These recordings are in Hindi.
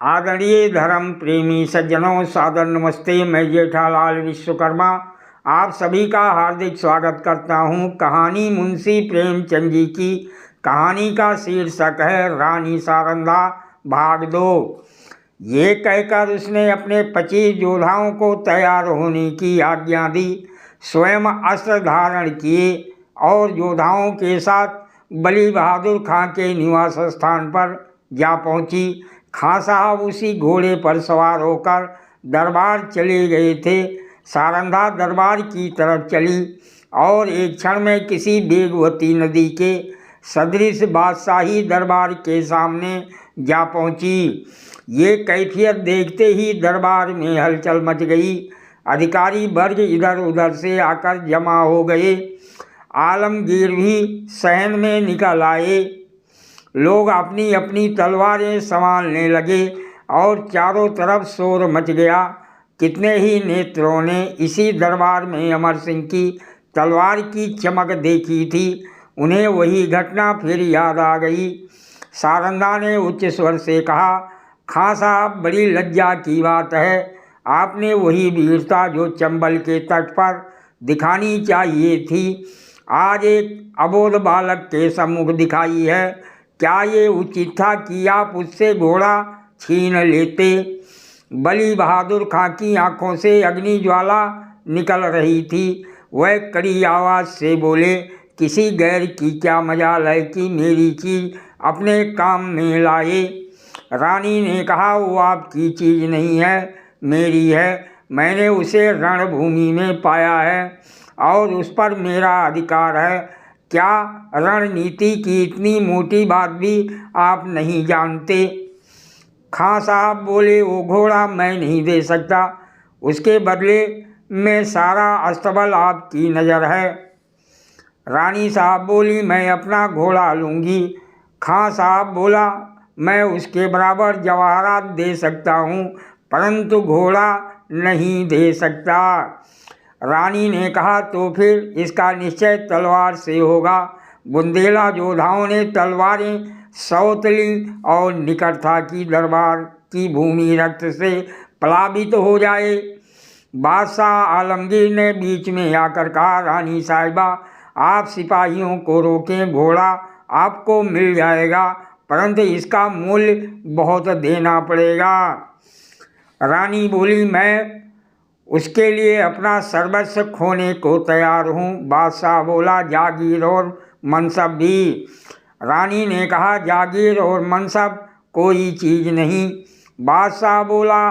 आदरणीय धर्म प्रेमी सज्जनों, सादर नमस्ते। मैं जेठालाल विश्वकर्मा आप सभी का हार्दिक स्वागत करता हूं। कहानी मुंशी प्रेमचंद जी की। कहानी का शीर्षक है रानी सारंधा भाग 2। ये कहकर उसने अपने 25 योद्धाओं को तैयार होने की आज्ञा दी। स्वयं अस्त्र धारण किए और योद्धाओं के साथ बली बहादुर खां के निवास स्थान पर जा पहुंची। खां साहब उसी घोड़े पर सवार होकर दरबार चले गए थे। सारंधा दरबार की तरफ चली और एक क्षण में किसी वेगवती नदी के सदृश बादशाही दरबार के सामने जा पहुंची। ये कैफियत देखते ही दरबार में हलचल मच गई। अधिकारी वर्ग इधर उधर से आकर जमा हो गए। आलमगीर भी सहन में निकल आए। लोग अपनी अपनी तलवारें संभालने लगे और चारों तरफ शोर मच गया। कितने ही नेत्रों ने इसी दरबार में अमर सिंह की तलवार की चमक देखी थी। उन्हें वही घटना फिर याद आ गई। सारंधा ने उच्च स्वर से कहा, खां साहब, बड़ी लज्जा की बात है। आपने वही वीरता जो चंबल के तट पर दिखानी चाहिए थी, आज एक अबोध बालक के सम्मुख दिखाई है। क्या ये उचित था कि आप उससे घोड़ा छीन लेते? बली बहादुर खां की आंखों से अग्नि ज्वाला निकल रही थी। वह कड़ी आवाज़ से बोले, किसी गैर की क्या मजाल है कि मेरी चीज़ अपने काम में लाए। रानी ने कहा, वो आपकी चीज़ नहीं है, मेरी है। मैंने उसे रणभूमि में पाया है और उस पर मेरा अधिकार है। क्या रणनीति की इतनी मोटी बात भी आप नहीं जानते? खां साहब बोले, वो घोड़ा मैं नहीं दे सकता। उसके बदले में सारा अस्तबल आपकी नज़र है। रानी साहब बोली, मैं अपना घोड़ा लूँगी। खां साहब बोला, मैं उसके बराबर जवाहरात दे सकता हूँ, परंतु घोड़ा नहीं दे सकता। रानी ने कहा, तो फिर इसका निश्चय तलवार से होगा। बुंदेला योद्धाओं ने तलवारें सौत ली और निकट था कि दरबार की भूमि रक्त से प्लावित हो जाए। बादशाह आलमगीर ने बीच में आकर कहा, रानी साहिबा, आप सिपाहियों को रोकें, घोड़ा आपको मिल जाएगा, परंतु इसका मूल्य बहुत देना पड़ेगा। रानी बोली, मैं उसके लिए अपना सर्वस्व खोने को तैयार हूँ। बादशाह बोला, जागीर और मनसब भी। रानी ने कहा, जागीर और मनसब कोई चीज़ नहीं। बादशाह बोला,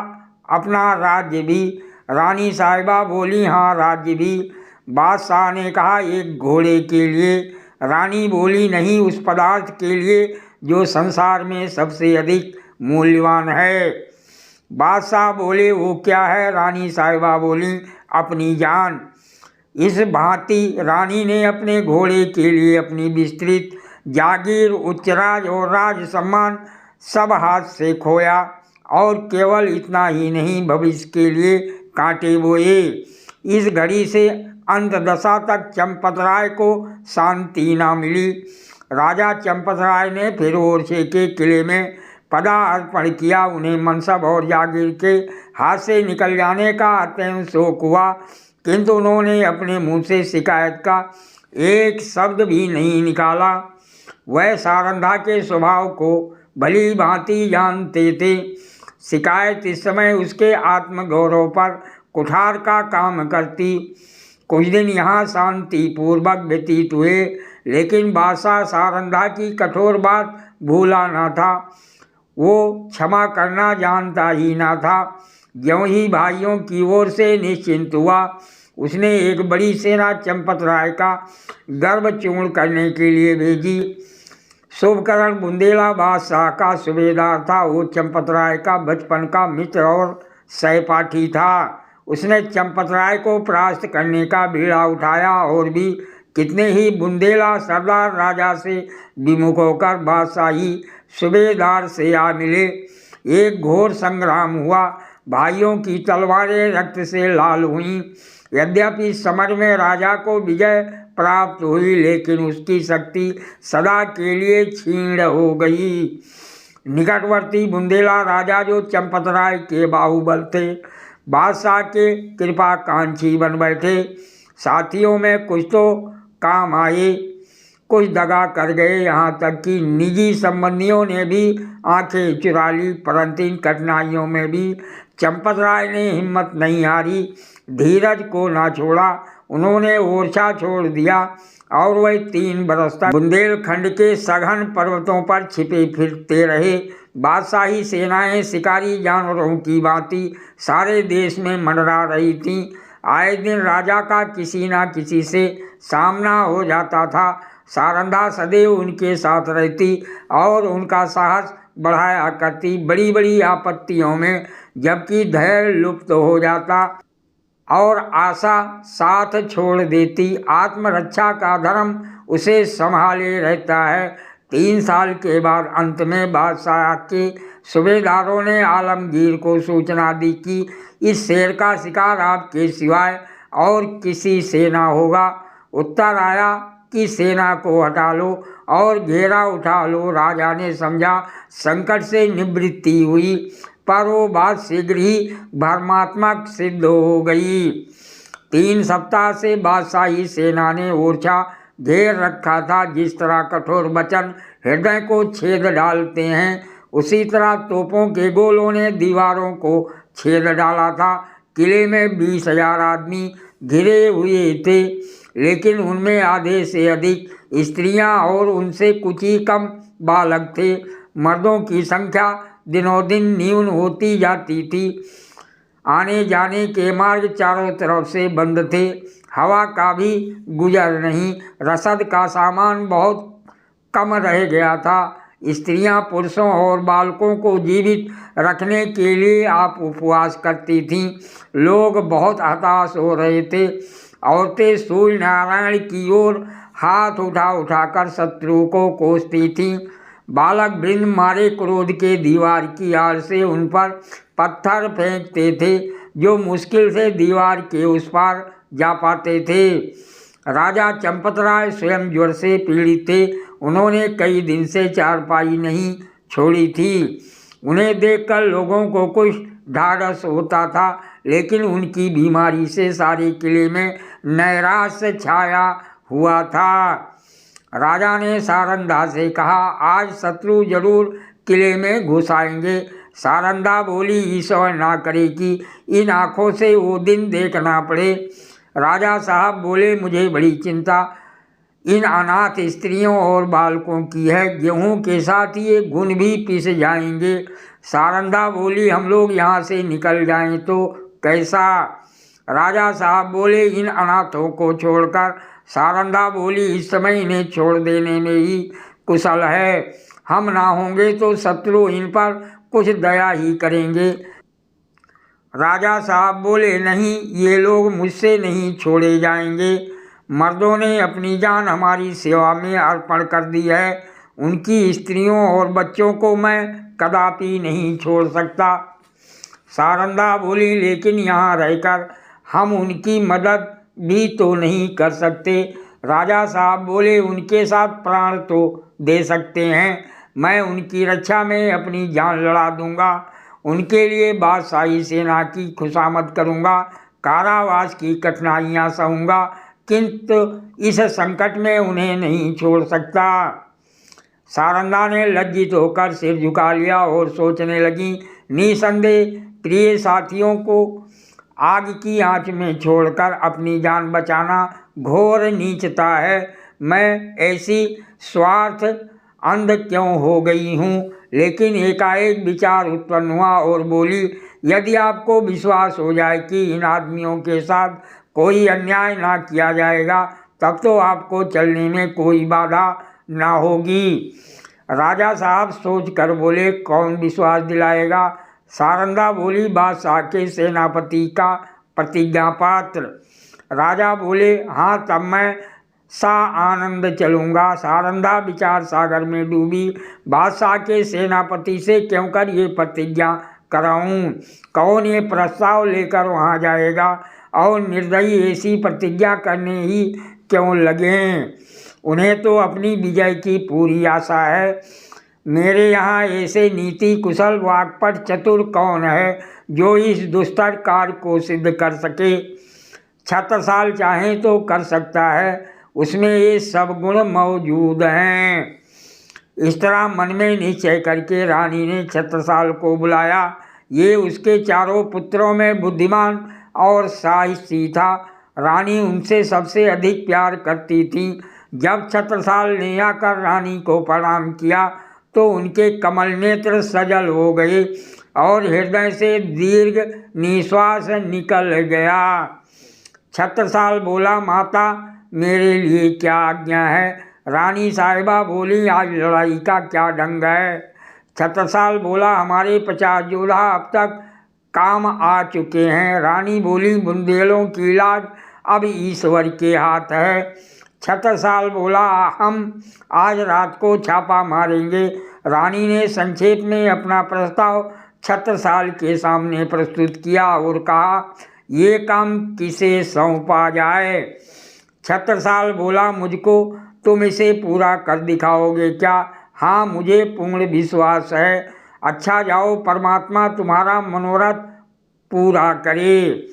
अपना राज्य भी। रानी साहिबा बोली, हाँ, राज्य भी। बादशाह ने कहा, एक घोड़े के लिए। रानी बोली, नहीं, उस पदार्थ के लिए जो संसार में सबसे अधिक मूल्यवान है। बादशाह बोले, वो क्या है? रानी साहिबा बोली, अपनी जान। इस भांति रानी ने अपने घोड़े के लिए अपनी विस्तृत जागीर, उच्चराज और राज सम्मान सब हाथ से खोया और केवल इतना ही नहीं, भविष्य के लिए कांटे बोए। इस घड़ी से अंत दशा तक चंपत राय को शांति ना मिली। राजा चंपत राय ने फिर ओरछे के किले में पदार्पण किया। उन्हें मनसब और जागीर के हाथ से निकल जाने का अत्यंत शोक हुआ, किंतु उन्होंने अपने मुंह से शिकायत का एक शब्द भी नहीं निकाला। वह सारंधा के स्वभाव को भली भांति जानते थे। शिकायत इस समय उसके आत्मगौरव पर कुठार का काम करती। कुछ दिन यहाँ शांतिपूर्वक व्यतीत हुए, लेकिन बादशाह सारंधा की कठोर बात भूला ना था। वो क्षमा करना जानता ही ना था। ज्यों ही भाइयों की ओर से निश्चिंत हुआ, उसने एक बड़ी सेना चंपत राय का गर्व चूर्ण करने के लिए भेजी। शुभकरण बुंदेला बादशाह का सूबेदार था। वो चंपत राय का बचपन का मित्र और सहपाठी था। उसने चंपत राय को परास्त करने का बीड़ा उठाया और भी कितने ही बुंदेला सरदार राजा से विमुख होकर बादशाही सूबेदार से आ मिले। एक घोर संग्राम हुआ। भाइयों की तलवारें रक्त से लाल हुईं। यद्यपि समर में राजा को विजय प्राप्त हुई, लेकिन उसकी शक्ति सदा के लिए क्षीण हो गई। निकटवर्ती बुंदेला राजा जो चंपतराय के बाहुबल थे, बादशाह के कृपा कांक्षी बन बैठे। साथियों में कुछ तो काम आए, कुछ दगा कर गए, यहाँ तक कि निजी संबंधियों ने भी आंखें चुरा ली। परंतु इन कठिनाइयों में भी चंपतराय ने हिम्मत नहीं हारी, धीरज को ना छोड़ा। उन्होंने ओरछा छोड़ दिया और वह 3 बरस तक बुंदेलखंड के सघन पर्वतों पर छिपे फिरते रहे। बादशाही सेनाएं शिकारी जानवरों की भांति सारे देश में मंडरा रही थीं। आए दिन राजा का किसी न किसी से सामना हो जाता था। सारंधा सदैव उनके साथ रहती और उनका साहस बढ़ाया करती बड़ी बड़ी आपत्तियों में, जबकि धैर्य लुप्त हो जाता और आशा साथ छोड़ देती। आत्मरक्षा का धर्म उसे संभाले रहता है। 3 साल के बाद अंत में बादशाह के सूबेदारों ने आलमगीर को सूचना दी कि इस शेर का शिकार आपके सिवाय और किसी से ना होगा। उत्तर आया कि सेना को हटा लो और घेरा उठा लो। राजा ने समझा संकट से निवृत्ति हुई, पर वो बात शीघ्र ही भ्रमात्मक सिद्ध हो गई। 3 सप्ताह से बादशाही सेना ने ओरछा घेर रखा था। जिस तरह कठोर वचन हृदय को छेद डालते हैं, उसी तरह तोपों के गोलों ने दीवारों को छेद डाला था। किले में 20,000 आदमी घिरे हुए थे, लेकिन उनमें आधे से अधिक स्त्रियां और उनसे कुछ ही कम बालक थे। मर्दों की संख्या दिनों दिन न्यून होती जाती थी। आने जाने के मार्ग चारों तरफ से बंद थे, हवा का भी गुजर नहीं। रसद का सामान बहुत कम रह गया था। स्त्रियां पुरुषों और बालकों को जीवित रखने के लिए आप उपवास करती थीं। लोग बहुत हताश हो रहे थे। औरतें सूर्य नारायण की ओर हाथ उठा उठाकर शत्रु को कोसती थीं। बालक वृंद मारे क्रोध के दीवार की आड़ से उन पर पत्थर फेंकते थे, जो मुश्किल से दीवार के उस पार जा पाते थे। राजा चंपतराय स्वयं ज्वर से पीड़ित थे। उन्होंने कई दिन से चारपाई नहीं छोड़ी थी। उन्हें देखकर लोगों को कुछ ढाढ़स होता था, लेकिन उनकी बीमारी से सारे किले में नैराश्य छाया हुआ था। राजा ने सारंधा से कहा, आज शत्रु जरूर किले में घुस आएंगे। सारंधा बोली, ईश्वर ना करे कि इन आँखों से वो दिन देखना पड़े। राजा साहब बोले, मुझे बड़ी चिंता इन अनाथ स्त्रियों और बालकों की है। गेहूं के साथ ये घुन भी पिस जाएंगे। सारंधा बोली, हम लोग यहाँ से निकल जाएं तो कैसा? राजा साहब बोले, इन अनाथों को छोड़कर। सारंधा बोली, इस समय इन्हें छोड़ देने में ही कुशल है। हम ना होंगे तो शत्रु इन पर कुछ दया ही करेंगे। राजा साहब बोले, नहीं, ये लोग मुझसे नहीं छोड़े जाएंगे। मर्दों ने अपनी जान हमारी सेवा में अर्पण कर दी है। उनकी स्त्रियों और बच्चों को मैं कदापि नहीं छोड़ सकता। सारंधा बोली, लेकिन यहाँ रहकर हम उनकी मदद भी तो नहीं कर सकते। राजा साहब बोले, उनके साथ प्राण तो दे सकते हैं। मैं उनकी रक्षा में अपनी जान लड़ा दूंगा। उनके लिए बादशाही सेना की खुशामद करूंगा, कारावास की कठिनाइयाँ सहूँगा, किंतु इस संकट में उन्हें नहीं छोड़ सकता। सारंधा ने लज्जित होकर सिर झुका लिया और सोचने लगी, निसंदेह प्रिय साथियों को आग की आंच में छोड़कर अपनी जान बचाना घोर नीचता है। मैं ऐसी स्वार्थ अंध क्यों हो गई हूँ? लेकिन एकाएक विचार उत्पन्न हुआ और बोली, यदि आपको विश्वास हो जाए कि इन आदमियों के साथ कोई अन्याय ना किया जाएगा, तब तो आपको चलने में कोई बाधा ना होगी। राजा साहब सोच कर बोले, कौन विश्वास दिलाएगा? सारंधा बोली, बादशाह के सेनापति का प्रतिज्ञा पात्र। राजा बोले, हाँ, तब मैं सा आनंद चलूँगा। सारंधा विचार सागर में डूबी। बादशाह के सेनापति से क्यों कर ये प्रतिज्ञा कराऊँ? कौन ये प्रस्ताव लेकर वहाँ जाएगा? और निर्दयी ऐसी प्रतिज्ञा करने ही क्यों लगें? उन्हें तो अपनी विजय की पूरी आशा है। मेरे यहाँ ऐसे नीति कुशल वाक्पट चतुर कौन है जो इस दुस्तर कार्य को सिद्ध कर सके। छत्रसाल चाहे तो कर सकता है, उसमें ये सब गुण मौजूद हैं। इस तरह मन में निश्चय करके रानी ने छत्रसाल को बुलाया। ये उसके चारों पुत्रों में बुद्धिमान और साहसी था। रानी उनसे सबसे अधिक प्यार करती थी। जब छत्रसाल ने आकर रानी को प्रणाम किया तो उनके कमल नेत्र सजल हो गए और हृदय से दीर्घ निश्वास निकल गया। छत्रसाल बोला, माता मेरे लिए क्या आज्ञा है। रानी साहिबा बोली, आज लड़ाई का क्या ढंग है। छत्रसाल बोला, हमारे 50 योद्धा अब तक काम आ चुके हैं। रानी बोली, बुंदेलों की इलाज अब ईश्वर के हाथ है। छत्रसाल बोला, हम आज रात को छापा मारेंगे। रानी ने संक्षेप में अपना प्रस्ताव छत्रसाल के सामने प्रस्तुत किया और कहा, ये काम किसे सौंपा जाए। छत्रसाल बोला, मुझको तुम इसे पूरा कर दिखाओगे क्या। हाँ, मुझे पूर्ण विश्वास है। अच्छा जाओ, परमात्मा तुम्हारा मनोरथ पूरा करे।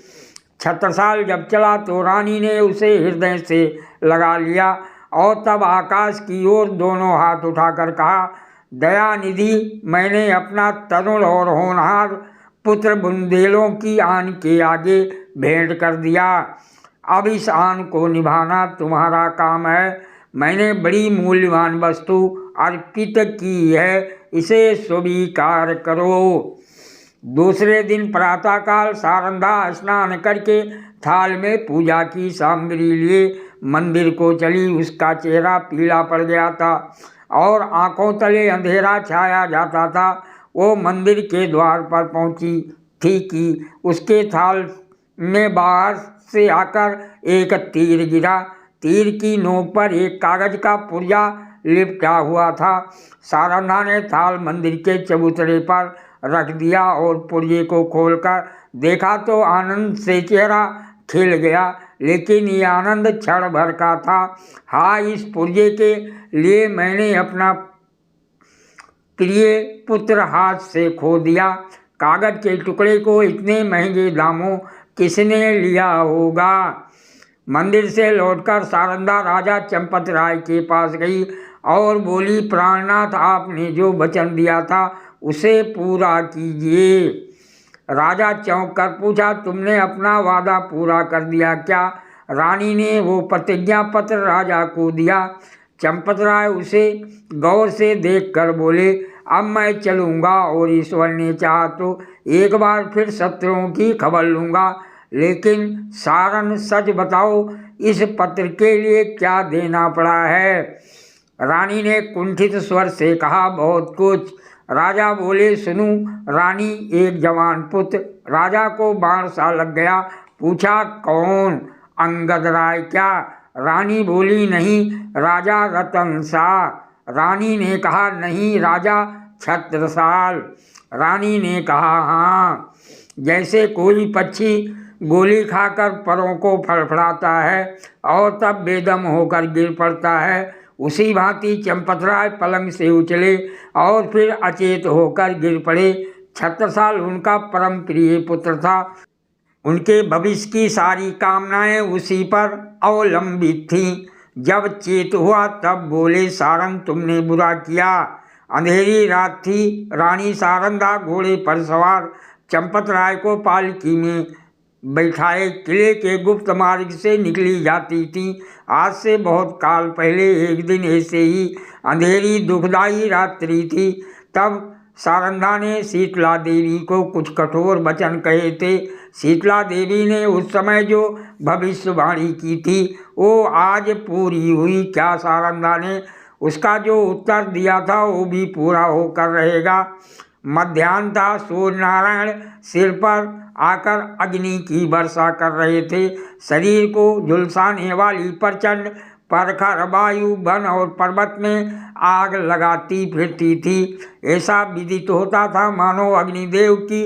छत्रसाल जब चला तो रानी ने उसे हृदय से लगा लिया और तब आकाश की ओर दोनों हाथ उठाकर कहा, दयानिधि, मैंने अपना तरुण और होनहार पुत्र बुंदेलों की आन के आगे भेंट कर दिया। अब इस आन को निभाना तुम्हारा काम है। मैंने बड़ी मूल्यवान वस्तु अर्पित की है, इसे स्वीकार करो। दूसरे दिन प्रातःकाल सारंधा स्नान करके थाल में पूजा की सामग्री लिए मंदिर को चली। उसका चेहरा पीला पड़ गया था और आंखों तले अंधेरा छाया जाता था। वो मंदिर के द्वार पर पहुंची थी कि उसके थाल में बाहर से आकर एक तीर गिरा। तीर की नोक पर एक कागज का पुर्जा लिपटा हुआ था। सारंधा ने थाल मंदिर के चबूतरे पर रख दिया और पुर्जे को खोलकर देखा तो आनंद से चेहरा खिल गया, लेकिन ये आनंद क्षण भर का था। हाँ, इस पुर्जे के लिए मैंने अपना प्रिय पुत्र हाथ से खो दिया। कागज के टुकड़े को इतने महंगे दामों किसने लिया होगा। मंदिर से लौटकर सारंधा राजा चंपत राय के पास गई और बोली, प्राणनाथ, आपने जो वचन दिया था उसे पूरा कीजिए। राजा चौंक कर पूछा, तुमने अपना वादा पूरा कर दिया क्या। रानी ने वो प्रतिज्ञा पत्र राजा को दिया। चंपत राय उसे गौर से देखकर बोले, अब मैं चलूँगा और ईश्वर ने चाहा तो एक बार फिर शत्रुओं की खबर लूँगा, लेकिन सारन सच बताओ, इस पत्र के लिए क्या देना पड़ा है। रानी ने कुंठित स्वर से कहा, बहुत कुछ। राजा बोले, सुनूं। रानी, एक जवान पुत्र। राजा को बाण सा लग गया। पूछा, कौन, अंगद राय क्या। रानी बोली, नहीं, राजा रतन शाह। रानी ने कहा, नहीं, राजा छत्रसाल। रानी ने कहा, हाँ। जैसे कोई पक्षी गोली खाकर परों को फड़फड़ाता है और तब बेदम होकर गिर पड़ता है, उसी भांति चंपतराय पलंग से उछले और फिर अचेत होकर गिर पड़े। छत्रसाल उनका परम प्रिय पुत्र था। उनके भविष्य की सारी कामनाएं उसी पर अवलंबित थीं। जब चेत हुआ तब बोले, सारंग, तुमने बुरा किया। अंधेरी रात थी। रानी सारंधा घोड़े पर सवार चंपत राय को पालकी में बैठाए किले के गुप्त मार्ग से निकली जाती थी। आज से बहुत काल पहले एक दिन ऐसे ही अंधेरी दुखदायी रात्रि थी। तब सारंधा ने शीतला देवी को कुछ कठोर वचन कहे थे। शीतला देवी ने उस समय जो भविष्यवाणी की थी वो आज पूरी हुई। क्या सारंधा ने उसका जो उत्तर दिया था वो भी पूरा होकर रहेगा। मध्याह्न था। सूर्य नारायण सिर पर आकर अग्नि की वर्षा कर रहे थे। शरीर को झुलसाने वाली प्रचंड प्रखर वायु वन और पर्वत में आग लगाती फिरती थी। ऐसा विदित होता था मानो अग्निदेव की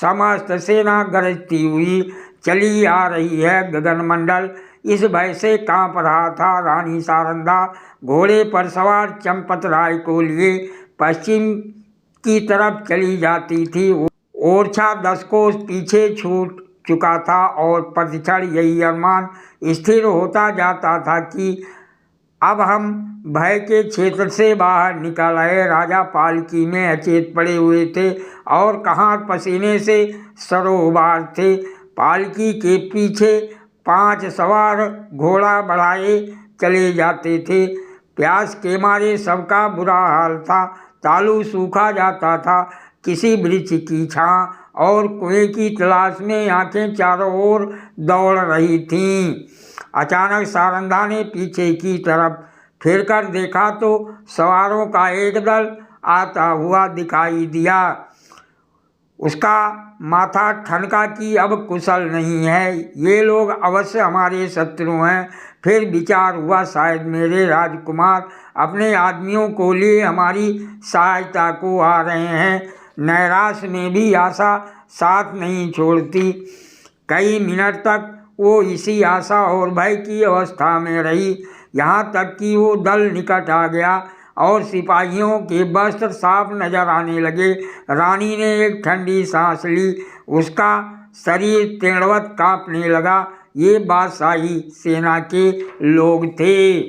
समस्त सेना गरजती हुई चली आ रही है। गगनमंडल इस भय से कांप रहा था। रानी सारंधा घोड़े पर सवार चंपत राय को लिए पश्चिम की तरफ चली जाती थी। ओरछा 10 कोस पीछे छूट चुका था और प्रतिक्षण यही अरमान स्थिर होता जाता था कि अब हम भय के क्षेत्र से बाहर निकल आए। राजा पालकी में अचेत पड़े हुए थे और कहाँ पसीने से सरोबार थे। पालकी के पीछे 5 सवार घोड़ा बढ़ाए चले जाते थे। प्यास के मारे सबका बुरा हाल था। तालू सूखा जाता था। किसी वृक्ष की छां और कुएं की तलाश में आंखें चारों ओर दौड़ रही थीं। अचानक सारंधा ने पीछे की तरफ फिरकर देखा तो सवारों का एक दल आता हुआ दिखाई दिया। उसका माथा ठनका कि अब कुशल नहीं है, ये लोग अवश्य हमारे शत्रु हैं। फिर विचार हुआ शायद मेरे राजकुमार अपने आदमियों को लिए हमारी सहायता को आ रहे हैं। नैराश्य में भी आशा साथ नहीं छोड़ती। कई मिनट तक वो इसी आशा और भय की अवस्था में रही, यहाँ तक कि वो दल निकट आ गया और सिपाहियों के वस्त्र साफ नजर आने लगे। रानी ने एक ठंडी सांस ली। उसका शरीर तीव्रवत कांपने लगा। ये बादशाही सेना के लोग थे।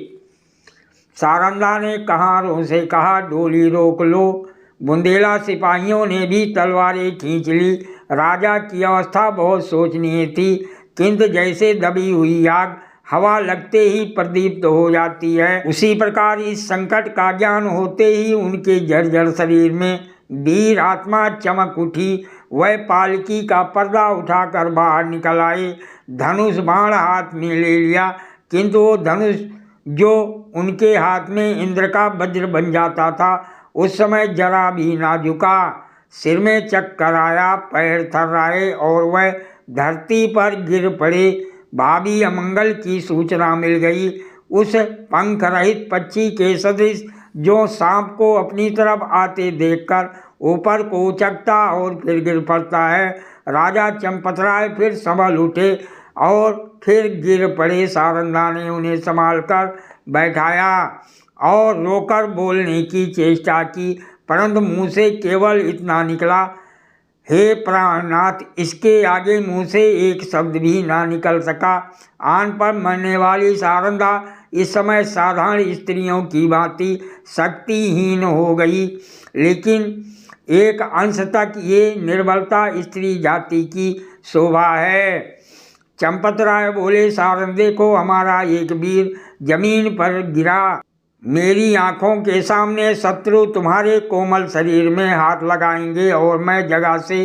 सारंधा ने कहारों से कहा, डोली रोक लो। बुंदेला सिपाहियों ने भी तलवारें खींच ली। राजा की अवस्था बहुत शोचनीय थी, किंतु जैसे दबी हुई आग हवा लगते ही प्रदीप्त हो जाती है, उसी प्रकार इस संकट का ज्ञान होते ही उनके जर्जर शरीर में वीर आत्मा चमक उठी। वह पालकी का पर्दा उठाकर बाहर निकल आए। धनुष बाण हाथ में ले लिया, किंतु वो धनुष जो उनके हाथ में इंद्र का वज्र बन जाता था, उस समय जरा भी ना झुका। सिर में चक्कर आया, पैर थर्राए और वह धरती पर गिर पड़े। भावी अमंगल की सूचना मिल गई। उस पंख रहित पक्षी के सदृश जो सांप को अपनी तरफ आते देखकर ऊपर को उचकता और फिर गिर पड़ता है। राजा चंपतराय फिर संभल उठे और फिर गिर पड़े। सारंधा ने उन्हें संभाल कर बैठाया और रोकर बोलने की चेष्टा की, परंतु मुंह से केवल इतना निकला, हे प्राणनाथ। इसके आगे मुंह से एक शब्द भी ना निकल सका। आन पर मरने वाली सारंधा इस समय साधारण स्त्रियों की भांति शक्तिहीन हो गई, लेकिन एक अंश तक ये निर्बलता स्त्री जाति की शोभा है। चंपतराय बोले, सारंधे को हमारा एक वीर जमीन पर गिरा। मेरी आंखों के सामने शत्रु तुम्हारे कोमल शरीर में हाथ लगाएंगे और मैं जगह से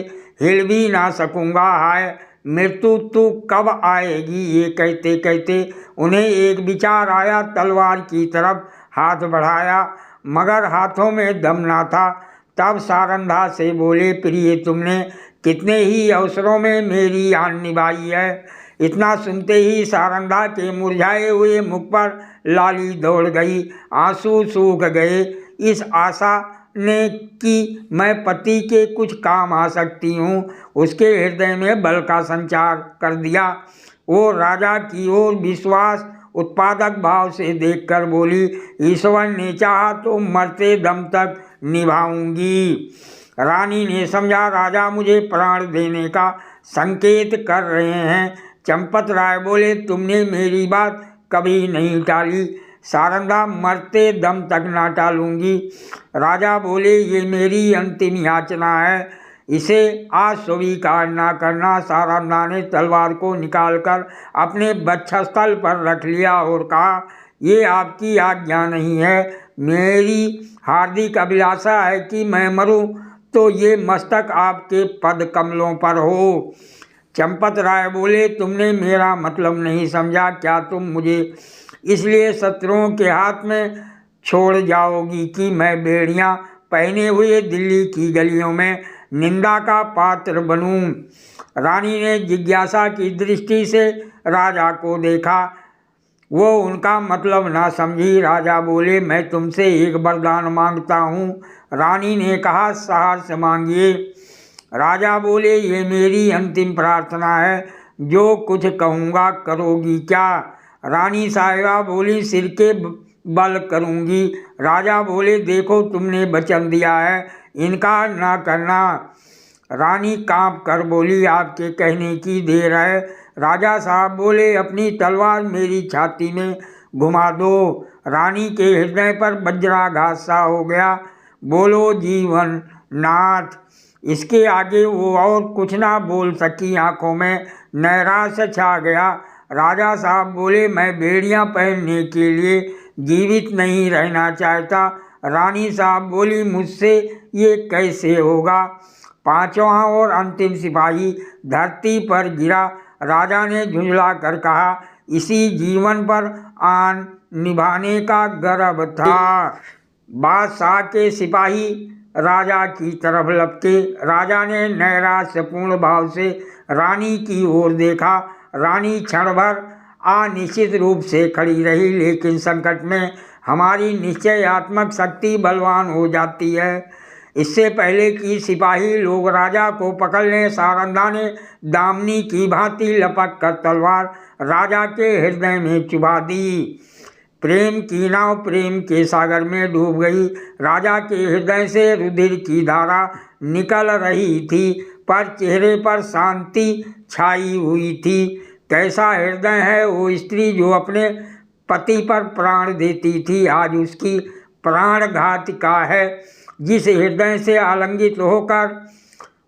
हिल भी ना सकूंगा। हाय मृत्यु, तू कब आएगी? ये कहते कहते उन्हें एक विचार आया। तलवार की तरफ हाथ बढ़ाया, मगर हाथों में दम ना था। तब सारंधा से बोले, प्रिय, तुमने कितने ही अवसरों में मेरी आन निभाई है। इतना सुनते ही सारंधा के मुरझाए हुए मुख पर लाली दौड़ गई, आंसू सूख गए। इस आशा ने कि मैं पति के कुछ काम आ सकती हूँ, उसके हृदय में बल का संचार कर दिया। वो राजा की ओर विश्वास उत्पादक भाव से देखकर बोली, ईश्वर ने चाहा तो मरते दम तक निभाऊंगी। रानी ने समझा, राजा मुझे प्राण देने का संकेत कर रहे हैं। चंपत राय बोले, तुमने मेरी बात कभी नहीं टाली। सारंधा, मरते दम तक ना टालूंगी। राजा बोले, ये मेरी अंतिम याचना है, इसे आज स्वीकार ना करना। सारंधा ने तलवार को निकालकर अपने वक्षस्थल पर रख लिया और कहा, ये आपकी आज्ञा नहीं है। मेरी हार्दिक अभिलाषा है कि मैं मरूं तो ये मस्तक आपके पद कमलों पर हो। चंपत राय बोले, तुमने मेरा मतलब नहीं समझा। क्या तुम मुझे इसलिए शत्रुओं के हाथ में छोड़ जाओगी कि मैं बेड़ियां पहने हुए दिल्ली की गलियों में निंदा का पात्र बनूं? रानी ने जिज्ञासा की दृष्टि से राजा को देखा। वो उनका मतलब ना समझी। राजा बोले, मैं तुमसे एक वरदान मांगता हूँ। रानी ने कहा, सहर्ष मांगिए। राजा बोले, ये मेरी अंतिम प्रार्थना है, जो कुछ कहूँगा करोगी क्या? रानी साहिबा बोली, सिर के बल करूँगी। राजा बोले, देखो तुमने वचन दिया है, इनकार ना करना। रानी कांप कर बोली, आपके कहने की देर है। राजा साहब बोले, अपनी तलवार मेरी छाती में घुमा दो। रानी के हृदय पर वज्राघात सा हो गया। बोलो जीवन नाथ। इसके आगे वो और कुछ ना बोल सकी। आंखों में नैराश्य छा गया। राजा साहब बोले, मैं बेड़ियां पहनने के लिए जीवित नहीं रहना चाहता। रानी साहब बोली, मुझसे ये कैसे होगा। पांचवा और अंतिम सिपाही धरती पर गिरा। राजा ने झुंझला कर कहा, इसी जीवन पर आन निभाने का गर्व था। बादशाह के सिपाही राजा की तरफ लपके। राजा ने नैराश्यपूर्ण भाव से रानी की ओर देखा। रानी क्षण भर अनिश्चित रूप से खड़ी रही, लेकिन संकट में हमारी निश्चयात्मक शक्ति बलवान हो जाती है। इससे पहले कि सिपाही लोग राजा को पकड़ लें, सारंधा ने दामिनी की भांति लपक कर तलवार राजा के हृदय में चुभा दी। प्रेम की नाव प्रेम के सागर में डूब गई। राजा के हृदय से रुधिर की धारा निकल रही थी, पर चेहरे पर शांति छाई हुई थी। कैसा हृदय है वो स्त्री जो अपने पति पर प्राण देती थी, आज उसकी प्राणघातिका है। जिस हृदय से आलिंगित होकर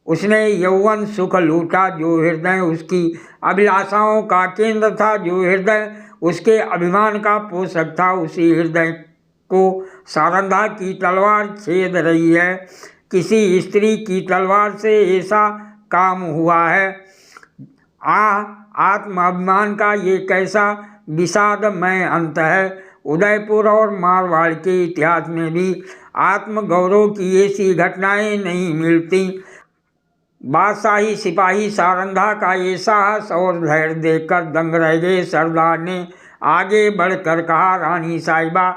उसने यौवन सुख लूटा, जो हृदय उसकी अभिलाषाओं का केंद्र था, जो हृदय उसके अभिमान का पोषक था, उसी हृदय को सारंधा की तलवार छेद रही है। किसी स्त्री की तलवार से ऐसा काम हुआ है। आत्माभिमान का ये कैसा विषादमय अंत है। उदयपुर और मारवाड़ के इतिहास में भी आत्मगौरव की ऐसी घटनाएं नहीं मिलती। बादशाही सिपाही सारंधा का ये साहस और धैर्य देखकर दंग रह गए। सरदार ने आगे बढ़कर कहा, रानी साहिबा,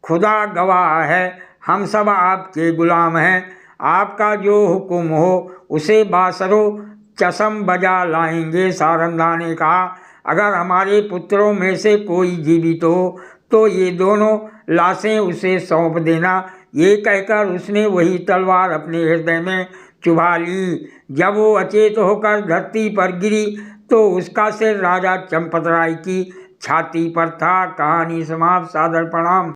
खुदा गवाह है, हम सब आपके गुलाम हैं। आपका जो हुक्म हो उसे बासरो चशम बजा लाएंगे। सारंधा ने कहा, अगर हमारे पुत्रों में से कोई जीवित हो तो ये दोनों लाशें उसे सौंप देना। ये कहकर उसने वही तलवार अपने हृदय में चुभा ली। जब वो अचेत होकर धरती पर गिरी तो उसका सिर राजा चंपतराय की छाती पर था। कहानी समाप्त। सादर प्रणाम।